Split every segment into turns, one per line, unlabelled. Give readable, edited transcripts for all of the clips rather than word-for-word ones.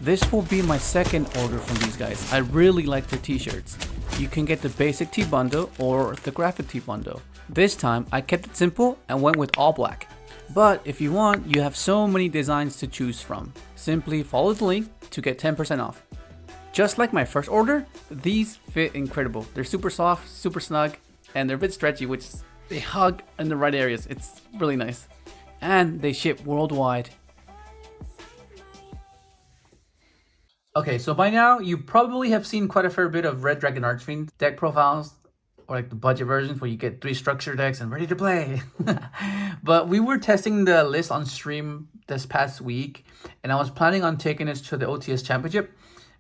This will be my second order from these guys. I really like their t-shirts. You can get the basic tee bundle or the graphic tee bundle. This time I kept it simple and went with all black. But if you want, you have so many designs to choose from. Simply follow the link to get 10% off. Just like my first order, these fit incredible. They're super soft, super snug, and they're a bit stretchy, which they hug in the right areas. It's really nice. And they ship worldwide. Okay, so by now you probably have seen quite a fair bit of Red Dragon Archfiend deck profiles, or like the budget versions where you get 3 structure decks and ready to play. But we were testing the list on stream this past week, and I was planning on taking this to the OTS Championship,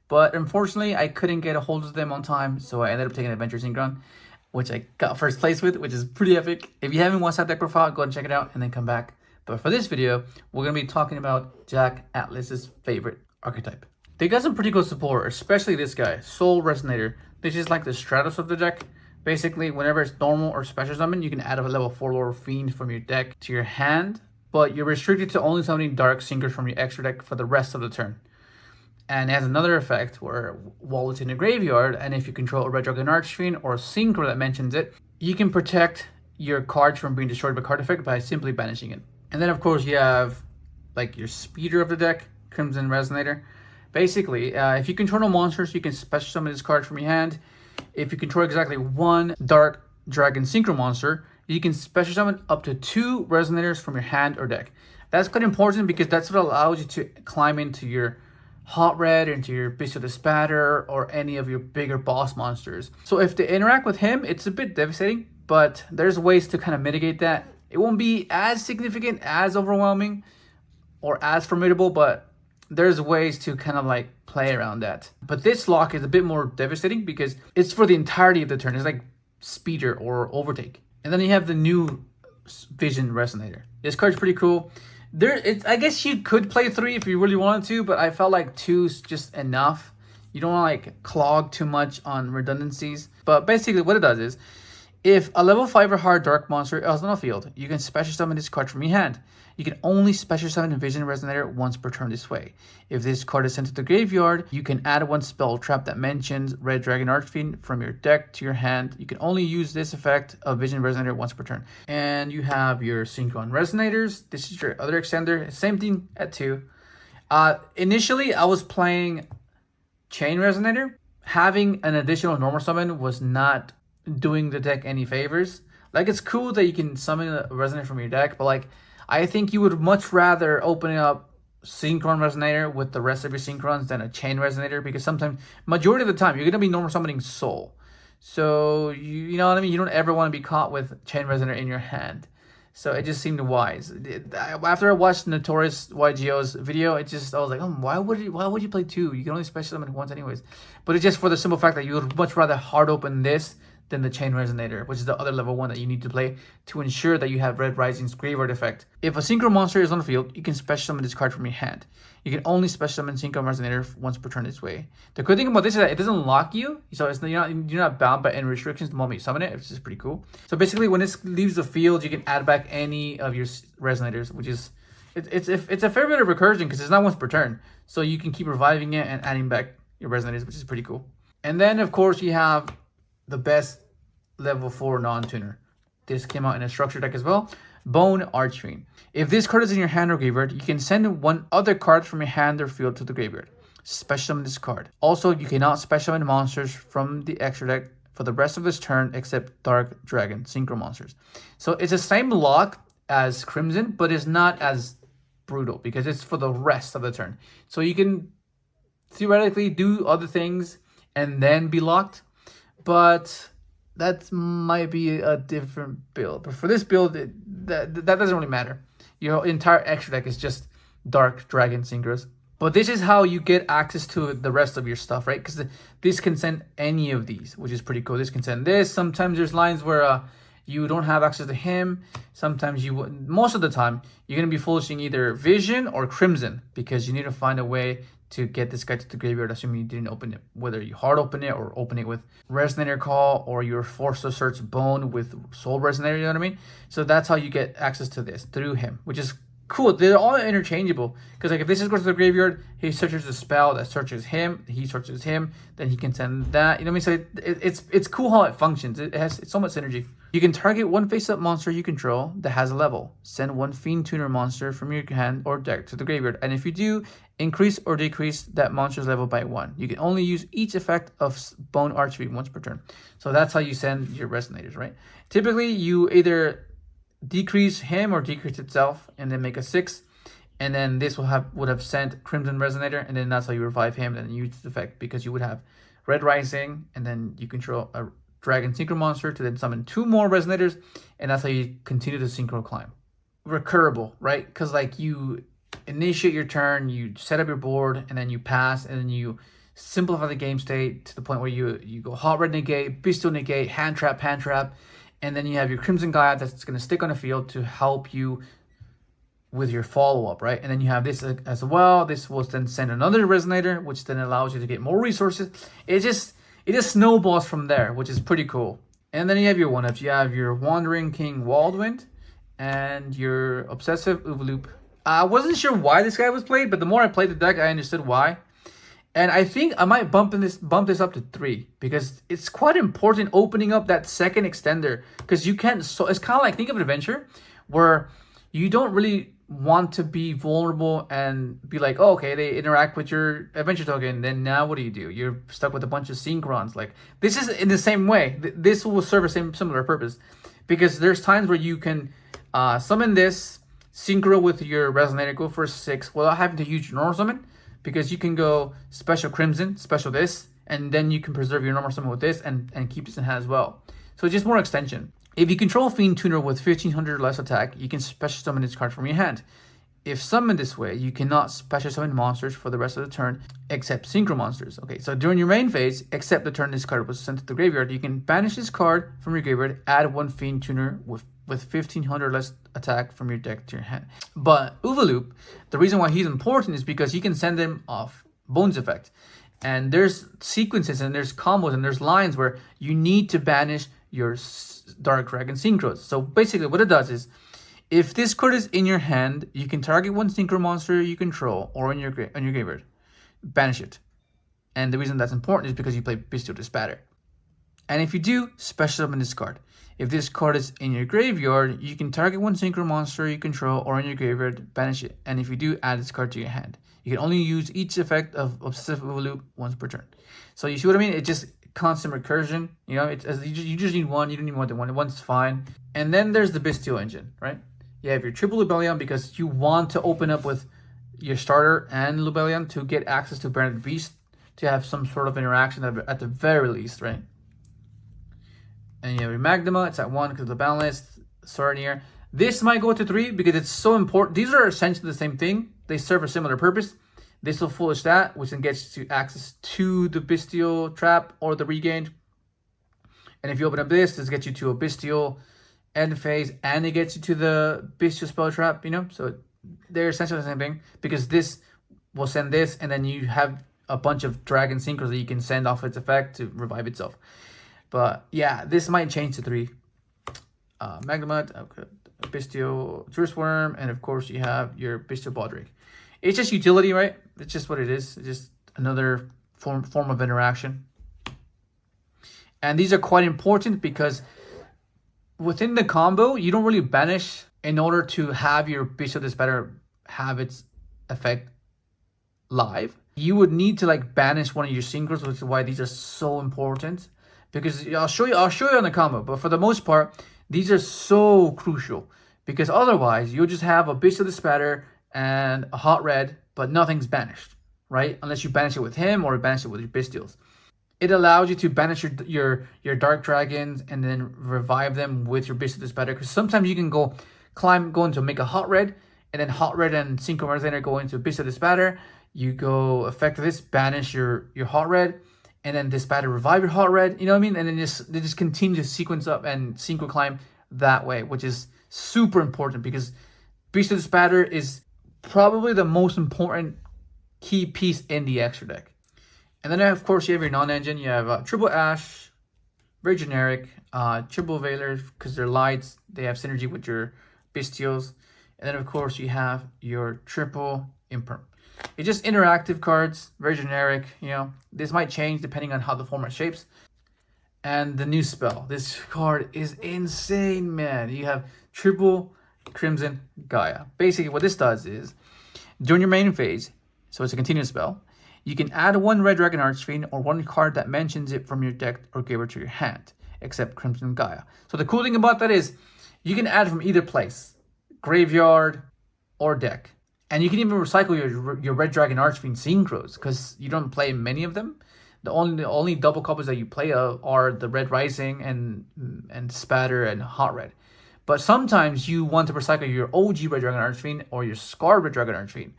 but unfortunately I couldn't get a hold of them on time, so I ended up taking Adventure Synchron, which I got first place with, which is pretty epic. If you haven't watched that deck profile, go and check it out and then come back. But for this video, we're going to be talking about Jack Atlas's favorite archetype. They got some pretty good support, especially this guy, Soul Resonator. This is like the Stratos of the deck. Basically, whenever it's normal or special summon, you can add a level 4 Lord Fiend from your deck to your hand, but you're restricted to only summoning Dark Sinkers from your extra deck for the rest of the turn. And it has another effect where while it's in the graveyard, and if you control a Red Dragon Archfiend or a Synchro that mentions it, you can protect your cards from being destroyed by card effect by simply banishing it. And then of course you have like your speeder of the deck, Crimson Resonator. Basically, if you control no monsters, you can special summon this card from your hand. If you control exactly 1 Dark Dragon Synchro monster, you can special summon up to 2 Resonators from your hand or deck. That's quite important because that's what allows you to climb into your Hot Red, into your Bystial the Spatter, or any of your bigger boss monsters. So if they interact with him, it's a bit devastating, but there's ways to kind of mitigate that. It won't be as significant, as overwhelming, or as formidable, but there's ways to kind of like play around that. But this lock is a bit more devastating because it's for the entirety of the turn. It's like Speeder or Overtake. And then you have the new Vision Resonator. This card's pretty cool. I guess you could play 3 if you really wanted to, but I felt like 2's just enough. You don't want to like clog too much on redundancies. But basically what it does is, if a level 5 or higher dark monster is on the field, you can special summon this card from your hand. You can only special summon Vision Resonator once per turn this way. If this card is sent to the graveyard, you can add 1 spell trap that mentions Red Dragon Archfiend from your deck to your hand. You can only use this effect of Vision Resonator once per turn. And you have your Synchron Resonators. This is your other extender. Same thing at 2. Initially, I was playing Chain Resonator. Having an additional normal summon was not doing the deck any favors. Like, it's cool that you can summon a Resonator from your deck, but like, I think you would much rather open up Synchron Resonator with the rest of your Synchrons than a Chain Resonator, because sometimes, majority of the time, you're going to be normal summoning Soul. So, you know what I mean? You don't ever want to be caught with Chain Resonator in your hand. So it just seemed wise. After I watched Notorious Yugioh's video, I was like, why would you play 2? You can only special summon it once anyways. But it's just for the simple fact that you would much rather hard open this than the Chain Resonator, which is the other level 1 that you need to play to ensure that you have Red Rising's graveyard effect. If a Synchro monster is on the field, you can special summon this card from your hand. You can only special summon Synchro Resonator once per turn this way. The good thing about this is that it doesn't lock you, so you're not bound by any restrictions the moment you summon it, which is pretty cool. So basically, when this leaves the field, you can add back any of your Resonators, which is it's a fair bit of recursion because it's not once per turn, so you can keep reviving it and adding back your Resonators, which is pretty cool. And then of course you have the best level 4 non-tuner. This came out in a structure deck as well. Bone Archfiend. If this card is in your hand or graveyard, you can send 1 other card from your hand or field to the graveyard. Special summon this card. Also, you cannot special summon monsters from the extra deck for the rest of this turn except Dark Dragon Synchro monsters. So it's the same lock as Crimson, but it's not as brutal because it's for the rest of the turn. So you can theoretically do other things and then be locked, but that might be a different build. But for this build, that doesn't really matter. Your entire extra deck is just Dark Dragon Synchros. But this is how you get access to the rest of your stuff, right? Because this can send any of these, which is pretty cool. This can send this. Sometimes there's lines where you don't have access to him. Sometimes most of the time, you're going to be foolishing either Vision or Crimson because you need to find a way to get this guy to the graveyard, assuming you didn't open it. Whether you hard open it or open it with Resonator Call, or you're forced to search Bone with Soul Resonator, you know what I mean? So that's how you get access to this, through him, which is cool. They're all interchangeable because like if this is goes to the graveyard, he searches the spell that searches him. He searches him, then he can send that. You know what I mean? So it's cool how it functions. It's so much synergy. You can target one face-up monster you control that has a level. Send one Fiend Tuner monster from your hand or deck to the graveyard, and if you do, increase or decrease that monster's level by 1. You can only use each effect of Bone Archfiend once per turn. So that's how you send your Resonators, right? Typically, you either decrease him or decrease itself and then make a 6, and then this would have sent Crimson Resonator, and then that's how you revive him and use the effect, because you would have Red Rising, and then you control a Dragon Synchro monster to then summon 2 more Resonators, and that's how you continue the Synchro climb. Recurable, right? Because like you initiate your turn, you set up your board, and then you pass, and then you simplify the game state to the point where you go Hot Red negate, Bystial negate, hand trap, and then you have your Crimson Gaia that's going to stick on the field to help you with your follow-up, right? And then you have this as well. This will then send another Resonator, which then allows you to get more resources. It just snowballs from there, which is pretty cool. And then you have your one-ups. You have your Wandering King Wildwind and your Obsessive Uvolup. I wasn't sure why this guy was played, but the more I played the deck, I understood why. And I think I might bump this up to 3 because it's quite important opening up that second extender, because you can't. So it's kind of like, think of an adventure where you don't really want to be vulnerable and be like, oh, okay, they interact with your adventure token. Then now what do? You're stuck with a bunch of synchrons. Like this is in the same way. This will serve a similar purpose, because there's times where you can summon this synchro with your Resonator, go for 6 without having to use your normal summon. Because you can go special Crimson, special this, and then you can preserve your normal summon with this and keep this in hand as well. So just more extension. If you control Fiend Tuner with 1500 or less attack, you can special summon this card from your hand. If summoned this way, you cannot special summon monsters for the rest of the turn except synchro monsters. Okay, so during your main phase, except the turn this card was sent to the graveyard, you can banish this card from your graveyard, add 1 Fiend Tuner with 1500 less attack from your deck to your hand. But Uvolup, the reason why he's important is because you can send him off Bones effect. And there's sequences and there's combos and there's lines where you need to banish your Dark Dragon Synchros. So basically what it does is, if this card is in your hand, you can target 1 Synchro monster you control or on your graveyard, banish it. And the reason that's important is because you play Bystial Dispatter. And if you do, special summon this card. If this card is in your graveyard, you can target 1 synchro monster you control or in your graveyard, banish it. And if you do, add this card to your hand. You can only use each effect of Obsessive Uvolup once per turn. So you see what I mean? It's just constant recursion. You know, you just need one. You don't need more than one. One's fine. And then there's the Bystial engine, right? You have your triple Lubellion because you want to open up with your starter and Lubellion to get access to Branded Beast, to have some sort of interaction at the very least, right? And you have your Magdema, it's at 1 because of the balance. Sornier. This might go to 3 because it's so important. These are essentially the same thing. They serve a similar purpose. This will foolish that, which then gets you access to the Bystial trap or the regained. And if you open up this gets you to a Bystial end phase, and it gets you to the Bystial spell trap, you know? So they're essentially the same thing, because this will send this, and then you have a bunch of Dragon Synchros that you can send off its effect to revive itself. But yeah, this might change to 3. Magnemite, Bystial Worm, and of course you have your Bystial Baldric. It's just utility, right? It's just what it is. It's just another form of interaction. And these are quite important because within the combo, you don't really banish in order to have your Bystial Dispatter have its effect live. You would need to like banish one of your synchros, which is why these are so important. Because I'll show you on the combo, but for the most part, these are so crucial, because otherwise you'll just have a Bystial Dispatter and a Hot Red, but nothing's banished, right? Unless you banish it with him or banish it with your Bystials. It allows you to banish your Dark Dragons and then revive them with your Bystial Dispatter, because sometimes you can go into make a Hot Red, and then Hot Red and Synchro Resonator go into Bystial Dispatter. You go effect this, banish your Hot Red, and then Dispatter revive your Hot Red, you know what I mean? And then they just continue to sequence up and synchro climb that way, which is super important, because Bystial Dispatter is probably the most important key piece in the extra deck. And then of course you have your non-engine. You have Triple Ash, very generic, Triple Veiler because they're lights. They have synergy with your Bystials. And then of course you have your triple imperm. It's just interactive cards, very generic. You know, this might change depending on how the format shapes. And the new spell. This card is insane, man. You have triple Crimson Gaia. Basically, what this does is, during your main phase, so it's a continuous spell, you can add one Red Dragon Archfiend or one card that mentions it from your deck or give it to your hand, except Crimson Gaia. So the cool thing about that is, you can add from either place, graveyard or deck. And you can even recycle your Red Dragon Archfiend synchros, because you don't play many of them. The only double copies that you play of are the Red Rising and Spatter and Hot Red. But sometimes you want to recycle your OG Red Dragon Archfiend or your Scarred Red Dragon Archfiend.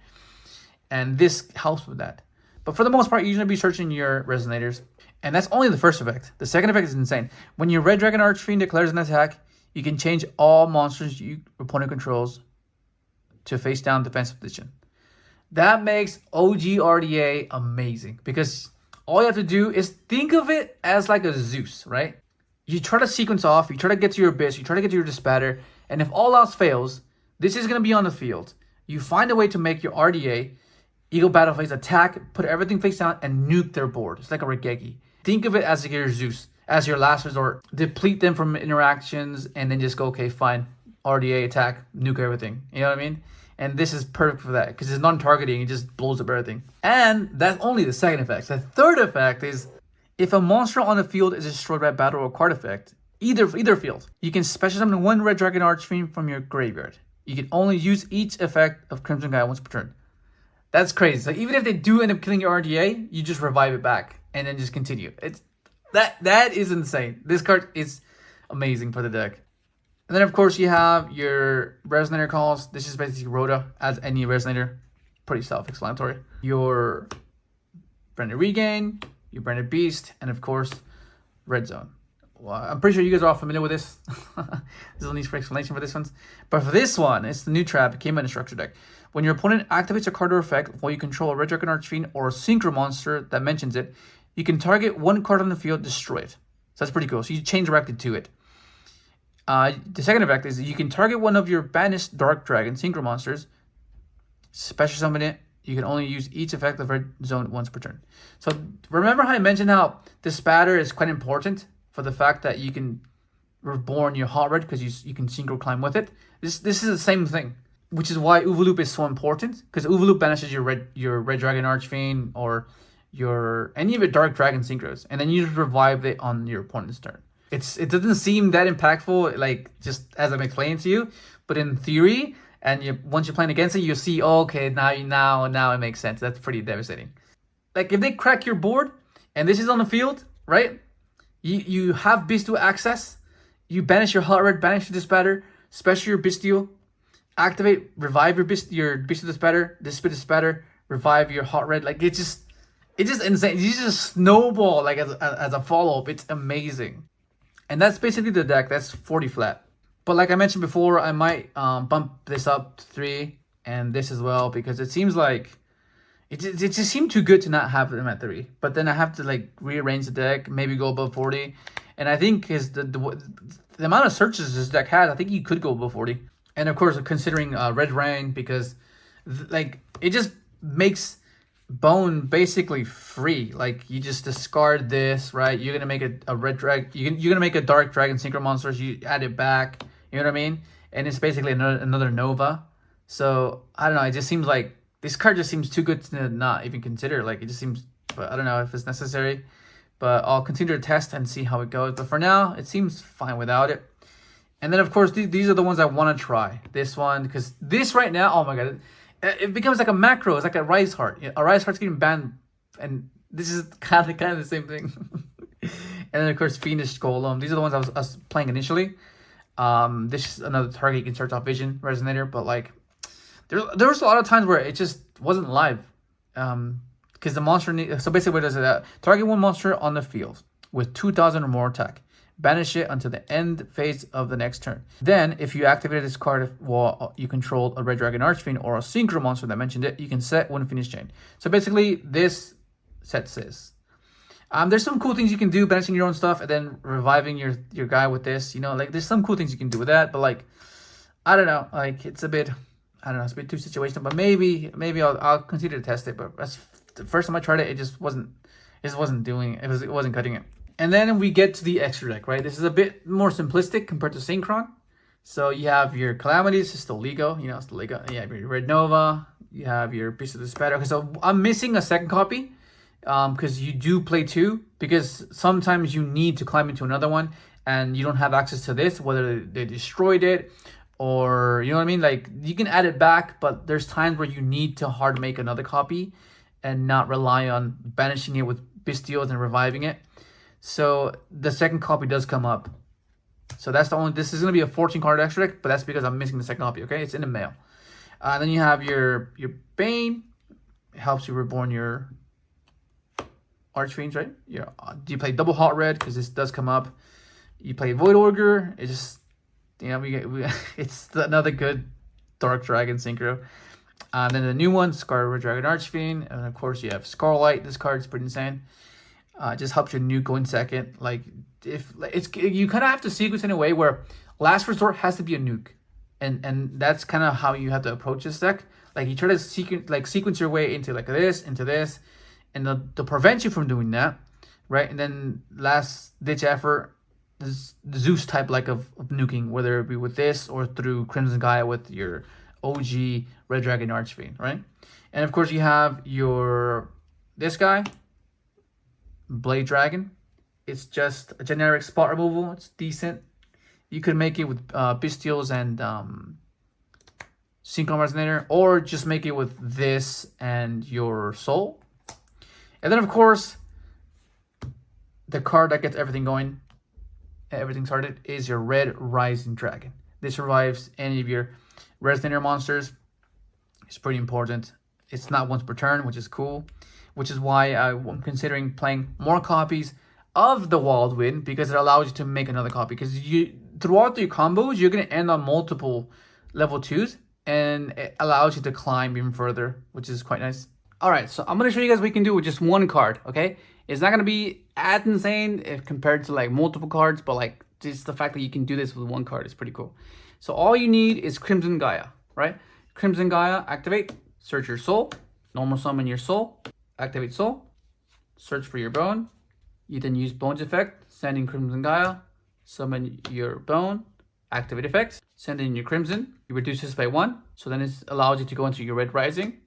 And this helps with that. But for the most part, you're going to be searching your Resonators. And that's only the first effect. The second effect is insane. When your Red Dragon Archfiend declares an attack, you can change all monsters your opponent controls to face down defensive position. That makes OG RDA amazing, because all you have to do is think of it as like a Zeus, right? You try to sequence off, you try to get to your Abyss, you try to get to your Dispatter, and if all else fails, this is going to be on the field. You find a way to make your RDA, Eagle Battle Phase, attack, put everything face down, and nuke their board. It's like a Regeki. Think of it as your Zeus, as your last resort. Deplete them from interactions, and then just go, okay, fine, RDA, attack, nuke everything. You know what I mean? And this is perfect for that, because it's non-targeting, it just blows up everything. And that's only the second effect. The third effect is, if a monster on the field is destroyed by battle or card effect, either field, you can special summon one Red Dragon Archfiend from your graveyard. You can only use each effect of Crimson Gaia once per turn. That's crazy. So even if they do end up killing your RDA, you just revive it back and then just continue. That is insane. This card is amazing for the deck. And then, of course, you have your Resonator calls. This is basically Rhoda as any Resonator. Pretty self-explanatory. Your Branded Regain, your Branded Beast, and, of course, Red Zone. Well, I'm pretty sure you guys are all familiar with this. There's no need for explanation for this one. But for this one, it's the new trap. It came in a structure deck. When your opponent activates a card or effect while you control a Red Dragon Archfiend or a Synchro monster that mentions it, you can target one card on the field, destroy it. So that's pretty cool. So you chain directed to it. The second effect is you can target one of your banished Dark Dragon Synchro monsters, special summon it. You can only use each effect of Red Zone once per turn. So remember how I mentioned how this Spatter is quite important for the fact that you can reborn your Hot Red because you can Synchro climb with it. This is the same thing, which is why Uvolup is so important, because Uvolup banishes your Red Dragon Archfiend or any of your Dark Dragon Synchros, and then you just revive it on your opponent's turn. It doesn't seem that impactful, like just as I'm explaining to you, but in theory, and once you're playing against it, you'll see, oh, okay, now it makes sense. That's pretty devastating. Like if they crack your board and this is on the field, right? You have Bystial access, you banish your Hot Red, banish your Dispatter, special your Bystial, activate, revive your Bystial Dispatter, Dispatter, revive your Hot Red. Like it's just insane. You just snowball like as a follow-up. It's amazing. And that's basically the deck. That's 40 flat. But like I mentioned before, I might bump this up to 3 and this as well, because it seems like it just seemed too good to not have them at 3. But then I have to like rearrange the deck, maybe go above 40. And I think is the amount of searches this deck has, I think you could go above 40. And of course, considering Red Rain, because like it just makes Bone basically free. Like you just discard this, right? You're gonna make a red drag. You're gonna make a Dark Dragon Synchro monsters. You add it back. You know what I mean? And it's basically another Nova. So I don't know. It just seems like this card just seems too good to not even consider. Like it just seems. But I don't know if it's necessary. But I'll continue to test and see how it goes. But for now, it seems fine without it. And then of course these are the ones I want to try. This one, because this right now, oh my god. It becomes like a macro. It's like a Rise Heart. A Rise Heart's getting banned, and this is kind of the same thing. And then of course Fiendish Golem. These are the ones I was playing initially. This is another target you can search off Vision Resonator, but like there was a lot of times where it just wasn't live, because the monster so basically what does it? Target one monster on the field with 2,000 or more attack. Banish it until the end phase of the next turn. Then, if you activate this card while you control a Red Dragon Archfiend or a Synchro monster that mentioned it, you can set one Fiendish Chain. So basically, this sets this. There's some cool things you can do, banishing your own stuff and then reviving your guy with this. You know, like there's some cool things you can do with that, but like, I don't know, like it's a bit I don't know, it's a bit too situational, but maybe I'll consider to test it. But that's the first time I tried it, it just wasn't doing it. It wasn't cutting it. And then we get to the extra deck, right? This is a bit more simplistic compared to Synchron. So you have your Calamities, it's still Lego, you know, it's still Lego. You have your Red Nova, you have your Beast of the Spider. Okay, so I'm missing a second copy because you do play two, because sometimes you need to climb into another one and you don't have access to this, whether they destroyed it or, you know what I mean? Like, you can add it back, but there's times where you need to hard make another copy and not rely on banishing it with Bystials and reviving it. So the second copy does come up. So that's the only, this is going to be a 14 card extra deck, but that's because I'm missing the second copy, okay? It's in the mail. Then you have your Bane. It helps you reborn your Archfiends, right? Yeah. Do you play double hot red? Because this does come up. You play Void Ogre. It just, you know, it's another good Dark Dragon Synchro. Then the new one, Scarlet Red Dragon Archfiend. And of course you have Scarlight. This card is pretty insane. It just helps your nuke go in second. Like, if it's, you kind of have to sequence in a way where last resort has to be a nuke, and that's kind of how you have to approach this deck. Like, you try to sequence your way into like this, and to prevent you from doing that, right? And then last ditch effort, this Zeus type like of nuking, whether it be with this or through Crimson Gaia with your OG Red Dragon Archfiend, right? And of course you have your this guy, Blade Dragon. It's just a generic spot removal. It's decent. You could make it with Bystials and Synchron Resonator, or just make it with this and your Soul. And then of course, the card that gets everything going, everything started, is your Red Rising Dragon. This revives any of your Resonator monsters. It's pretty important. It's not once per turn, which is cool. Which is why I'm considering playing more copies of the Wild Wind, because it allows you to make another copy. Because you, throughout your combos, you're going to end on multiple level 2s, and it allows you to climb even further, which is quite nice. Alright, so I'm going to show you guys what you can do with just one card, okay? It's not going to be as insane if compared to like multiple cards, but like just the fact that you can do this with one card is pretty cool. So all you need is Crimson Gaia, right? Crimson Gaia, activate, search your soul, normal summon your soul, activate soul, search for your bone. You then use Bone's effect, send in Crimson Gaia, summon your bone, activate effects, send in your Crimson. You reduce this by 1, so then it allows you to go into your Red Rising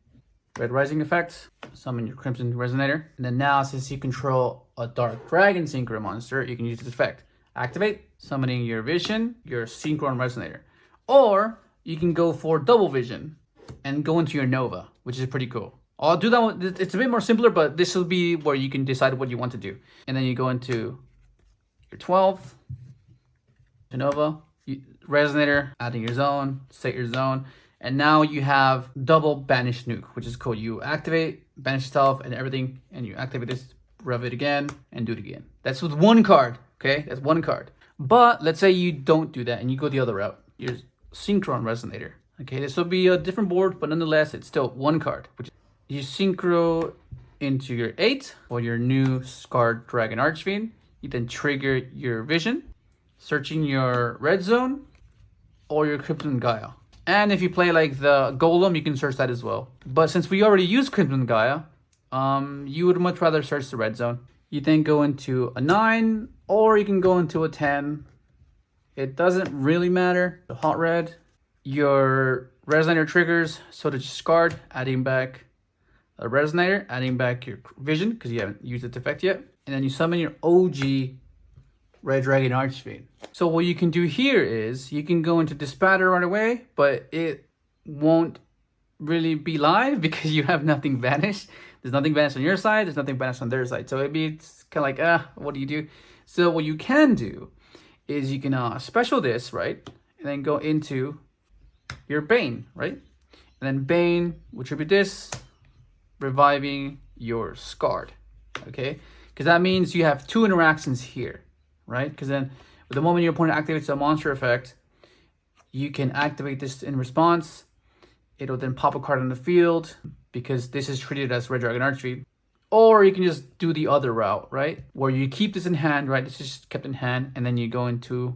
effect, summon your Crimson Resonator. And then now, since you control a Dark Dragon Synchro monster, you can use this effect. Activate, summoning your Vision, your Synchron Resonator. Or you can go for double vision and go into your Nova, which is pretty cool. I'll do that one. It's a bit more simpler, but this will be where you can decide what you want to do. And then you go into your 12, Nova, Resonator, adding your zone, set your zone. And now you have double banish nuke, which is cool. You activate, banish yourself and everything, and you activate this, rev it again, and do it again. That's with one card, okay? That's one card. But let's say you don't do that and you go the other route. Your Synchron Resonator. Okay, this will be a different board, but nonetheless, it's still one card, which you synchro into your 8 or your new Scarred Dragon Archfiend. You then trigger your Vision, searching your red zone or your Crimson Gaia. And if you play like the Golem, you can search that as well. But since we already used Crimson Gaia, you would much rather search the red zone. You then go into a 9 or you can go into a 10. It doesn't really matter. The hot red, your Resonator triggers, so that you Scarred, adding back a Resonator, adding back your Vision, because you haven't used its effect yet. And then you summon your OG Red Dragon Archfiend. So what you can do here is, you can go into Dispatter right away, but it won't really be live because you have nothing banished. There's nothing banished on your side, there's nothing banished on their side. So it's kind of like, what do you do? So what you can do is you can special this, right? And then go into your Bane, right? And then Bane will tribute this, reviving your Scarred, okay? Because that means you have 2 interactions here, right? Because then the moment your opponent activates a monster effect, you can activate this in response. It'll then pop a card on the field because this is treated as Red Dragon Archfiend. Or you can just do the other route, right? Where you keep this in hand, right? This is kept in hand, and then you go into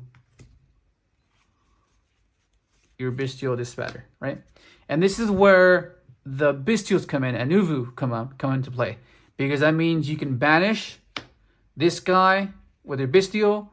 your Bystial Dispatter, right? And this is where the Bystials come in and Uvu come into play, because that means you can banish this guy with your Bystial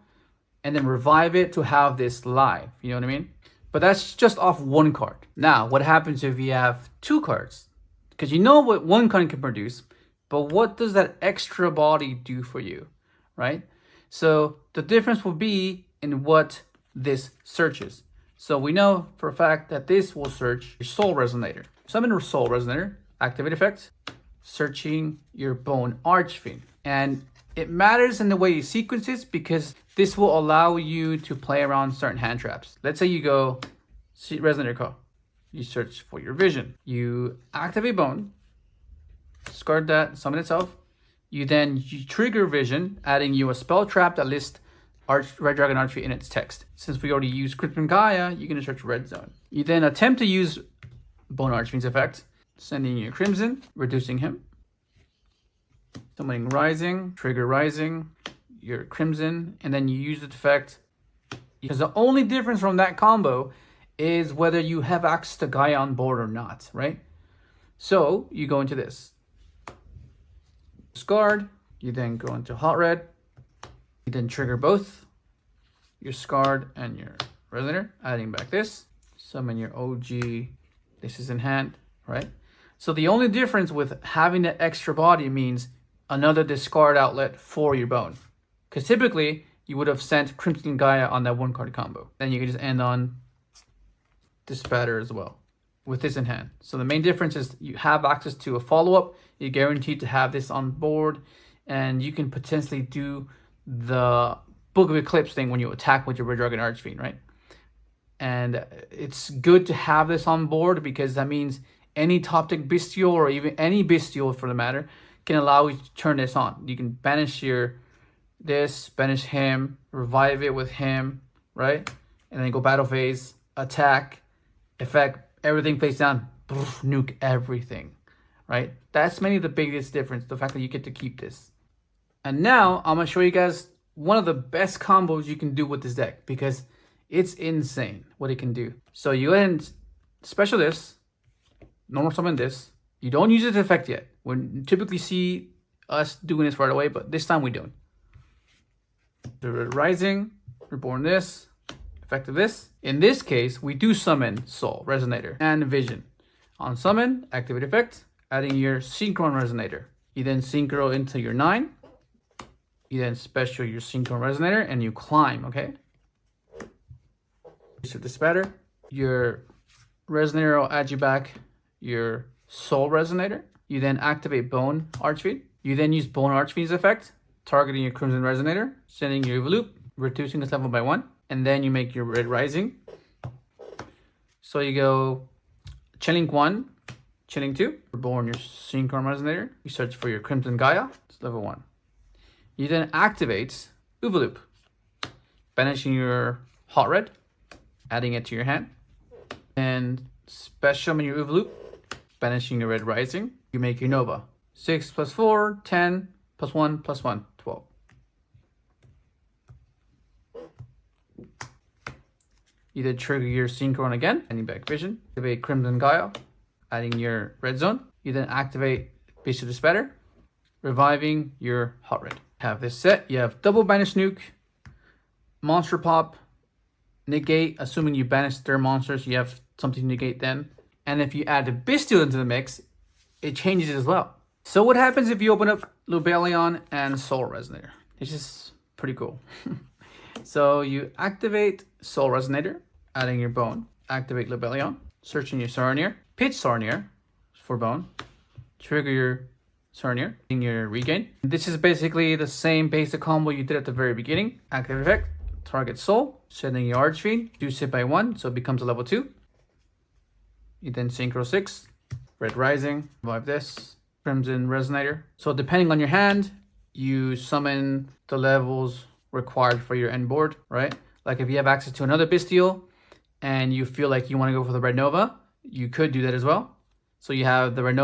and then revive it to have this live, you know what I mean? But that's just off one card. Now, what happens if you have two cards? Because you know what one card can produce, but what does that extra body do for you, right? So the difference will be in what this searches. So we know for a fact that this will search your Soul Resonator. Summon your Soul Resonator, activate effect, searching your Bone Archfiend. And it matters in the way you sequence this because this will allow you to play around certain hand traps. Let's say you go Resonator call. You search for your Vision. You activate Bone, discard that, summon itself. You trigger Vision, adding you a spell trap that lists Red Dragon Archfiend in its text. Since we already used Crimson Gaia, you're going to search Red Zone. You then attempt to use Bone Archfiend's effect, sending your Crimson, reducing him. Summoning Rising, trigger Rising, your Crimson, and then you use the effect. Because the only difference from that combo is whether you have access to Gaia on board or not, right? So you go into this. Discard, you then go into Hot Red. You then trigger both your Scarred and your Resonator, adding back this. Summon your OG. This is in hand, right? So the only difference with having that extra body means another discard outlet for your Bone. Because typically, you would have sent Crimson Gaia on that one card combo. Then you can just end on Dispatter as well, with this in hand. So the main difference is you have access to a follow-up. You're guaranteed to have this on board. And you can potentially do the Book of Eclipse thing when you attack with your Red Dragon Archfiend, right? And it's good to have this on board because that means any top deck Bystial or even any Bystial for the matter can allow you to turn this on. You can banish banish him, revive it with him, right? And then go battle phase, attack, effect, everything face down, nuke everything, right? That's mainly the biggest difference, the fact that you get to keep this. And now I'm going to show you guys one of the best combos you can do with this deck because it's insane what it can do. So you go ahead and special this, normal summon this. You don't use this effect yet. We typically see us doing this right away, but this time we don't. The Rising, reborn this, effect of this. In this case, we do summon Soul, Resonator, and Vision. On summon, activate effect, adding your Synchron Resonator. You then synchro into your 9. You then special your Synchron Resonator and you climb, okay? So this better. Your Resonator will add you back your Soul Resonator. You then activate Bone Archfiend. You then use Bone Archfiend's effect, targeting your Crimson Resonator, sending your Loop, reducing its level by 1. And then you make your Red Rising. So you go Chilling 1, Chilling 2. Reborn your Synchron Resonator. You search for your Crimson Gaia. It's level 1. You then activate Loop, banishing your Hot Red, adding it to your hand. And special summon your Loop, banishing your Red Rising. You make your Nova. 6 plus 4, 10, plus 1, plus 1, 12. You then trigger your Synchron again, adding back Vision. Activate Crimson Gaia, adding your Red Zone. You then activate Bystial Dispatter, reviving your Hot Red. Have this set. You have double banish nuke, monster pop, negate, assuming you banish their monsters, you have something to negate then. And if you add the Bystial into the mix, it changes it as well. So what happens if you open up Lubellion and Soul Resonator? It's just pretty cool. So you activate Soul Resonator, adding your Bone, activate Lubellion, searching your Sarnier, pitch Sarnier for Bone, trigger your Sarnier, in your Regain. This is basically the same basic combo you did at the very beginning. Active effect, target Soul, sending your Archfiend, reduce it by 1, so it becomes a level 2. You then Synchro 6, Red Rising, revive this, Crimson Resonator. So depending on your hand, you summon the levels required for your end board, right? Like if you have access to another Bystial and you feel like you want to go for the Red Nova, you could do that as well. So you have the Red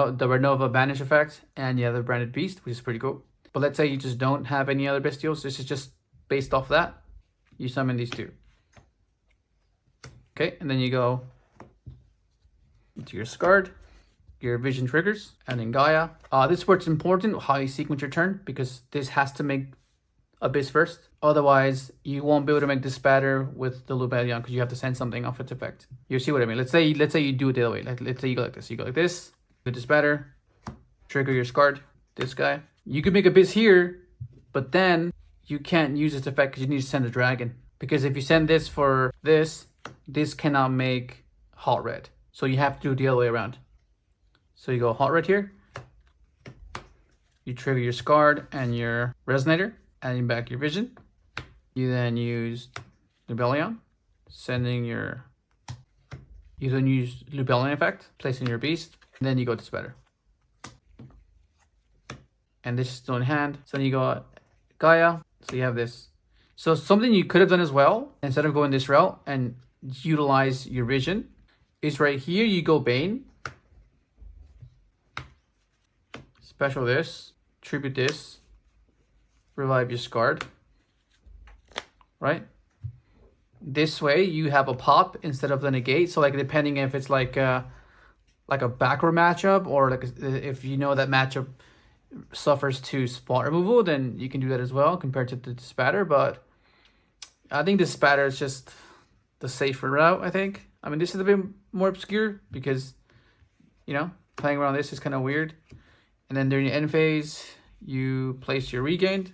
Nova banish effect and you have the Branded Beast, which is pretty cool. But let's say you just don't have any other Bystials. This is just based off that. You summon these two. Okay, and then you go into your Scard, your Vision triggers, and then Gaia. This is where it's important how you sequence your turn, because this has to make Abyss first. Otherwise, you won't be able to make this spatter with the Lubellion because you have to send something off its effect. You see what I mean? Let's say you do it the other way. Let's say you go like this. You go like this, with the spatter, trigger your Scard, this guy. You could make Abyss here, but then you can't use its effect because you need to send a dragon. Because if you send this for this cannot make hot red. So you have to do it the other way around. So you go hot red here. You trigger your Scard and your Resonator, adding back your Vision. You then use Lubellion, you then use Lubellion effect, placing your beast, and then you go to spatter. And this is still in hand. So then you go Gaia, so you have this. So something you could have done as well, instead of going this route and utilize your Vision, is right here you go Bane, special this, tribute this, revive your Scard, right? This way you have a pop instead of the negate. So like depending if it's like a backward matchup, or like if you know that matchup suffers to spot removal, then you can do that as well compared to the spatter. But I think the spatter is just the safer route, I think. I mean, this is a bit more obscure because, you know, playing around this is kind of weird. And then during the end phase, you place your regained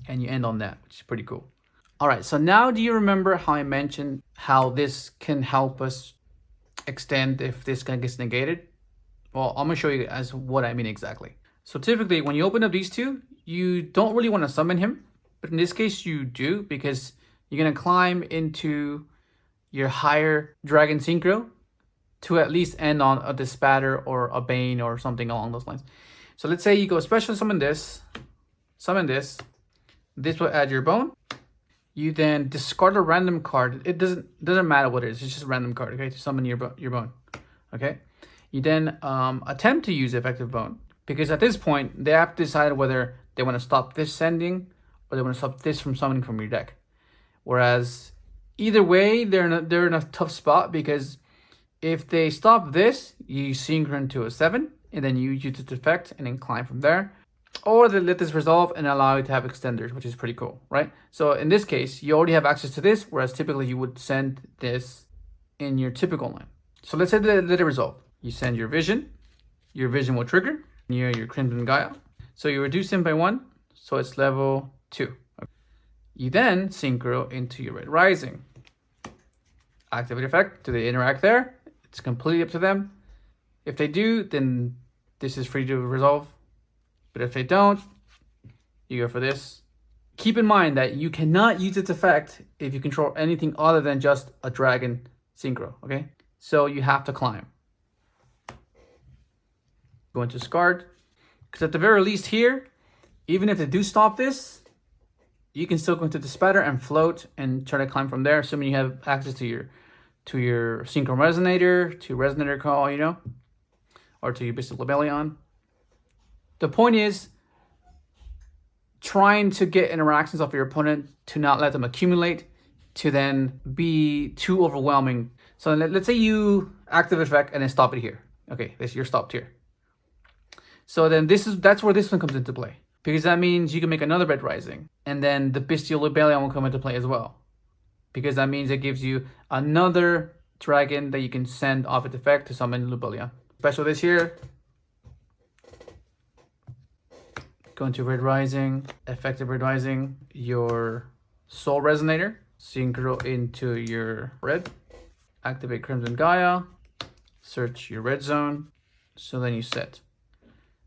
and you end on that, which is pretty cool. All right, so now do you remember how I mentioned how this can help us extend if this guy gets negated? Well, I'm gonna show you as what I mean exactly. So typically when you open up these two, you don't really want to summon him, but in this case you do, because you're gonna climb into your higher dragon synchro to at least end on a Dispatter or a Bane or something along those lines. So let's say you go special summon this, this will add your bone. You then discard a random card. It doesn't matter what it is, it's just a random card, okay, to summon your bone, okay? You then attempt to use effective bone, because at this point they have to decide whether they want to stop this sending or they want to stop this from summoning from your deck. Whereas either way, they're in a tough spot, because if they stop this, you synchron to a 7 and then you use its effect and then climb from there. Or they let this resolve and allow you to have extenders, which is pretty cool, right? So in this case, you already have access to this, whereas typically you would send this in your typical line. So let's say they let it resolve. You send your Vision will trigger near your Crimson Gaia. So you reduce him by 1, so it's level 2. You then synchro into your Red Rising. Activate effect, do they interact there? It's completely up to them. If they do, then this is free to resolve. But if they don't, you go for this. Keep in mind that you cannot use its effect if you control anything other than just a dragon synchro, okay? So you have to climb. Go into Scard. Because at the very least here, even if they do stop this, you can still go into the spatter and float and try to climb from there, assuming you have access to your Synchro Resonator, to Resonator Call, you know, or to your Bystial Lubellion. The point is trying to get interactions off your opponent to not let them accumulate, to then be too overwhelming. So let's say you activate effect and then stop it here. Okay, you're stopped here. So then that's where this one comes into play, because that means you can make another Red Rising, and then the Bystial Lubellion will come into play as well, because that means it gives you another dragon that you can send off its effect to summon Lubellion. Special this here. Go into Red Rising, effective Red Rising, your Soul Resonator, synchro into your red, activate Crimson Gaia, search your red zone, so then you set.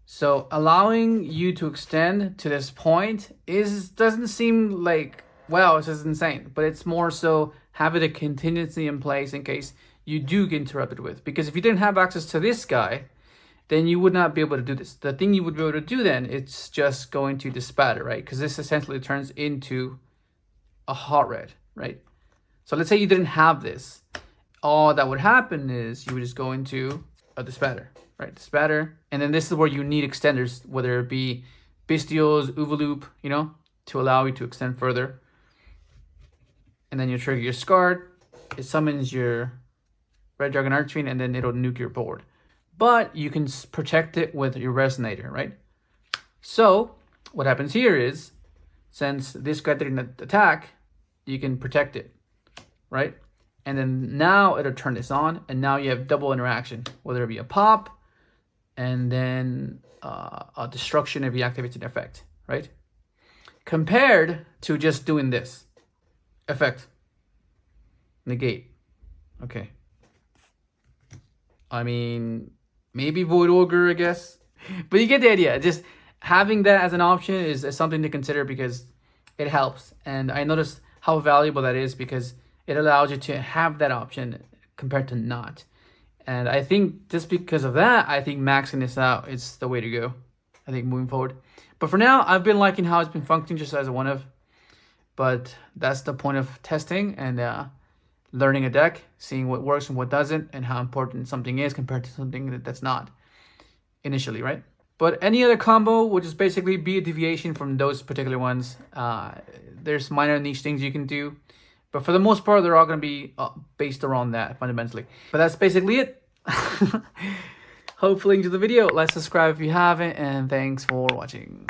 So allowing you to extend to this point doesn't seem like, wow, this is insane, but it's more so having a contingency in place in case you do get interrupted with. Because if you didn't have access to this guy, then you would not be able to do this. The thing you would be able to do then, it's just going to Dispatter, right? Because this essentially turns into a hot red, right? So let's say you didn't have this. All that would happen is you would just go into a Dispatter, right? Dispatter. And then this is where you need extenders, whether it be Bystials, Uvolup, you know, to allow you to extend further. And then you trigger your Scard. It summons your Red Dragon Archfiend, and then it'll nuke your board. But you can protect it with your Resonator, right? So what happens here is, since this guy didn't attack, you can protect it, right? And then now it'll turn this on, and now you have double interaction, whether it be a pop, and then a destruction if you activate an effect, right? Compared to just doing this. Effect. Negate. Okay. I mean, maybe Void Ogre, I guess. But you get the idea. Just having that as an option is something to consider because it helps. And I noticed how valuable that is because it allows you to have that option compared to not. And I think just because of that, I think maxing this out is the way to go. I think moving forward. But for now, I've been liking how it's been functioning just as a one of. But that's the point of testing and learning a deck, seeing what works and what doesn't, and how important something is compared to something that's not initially, right? But any other combo will just basically be a deviation from those particular ones. There's minor niche things you can do. But for the most part, they're all going to be based around that fundamentally. But that's basically it. Hopefully you enjoyed the video. Let's subscribe if you haven't. And thanks for watching.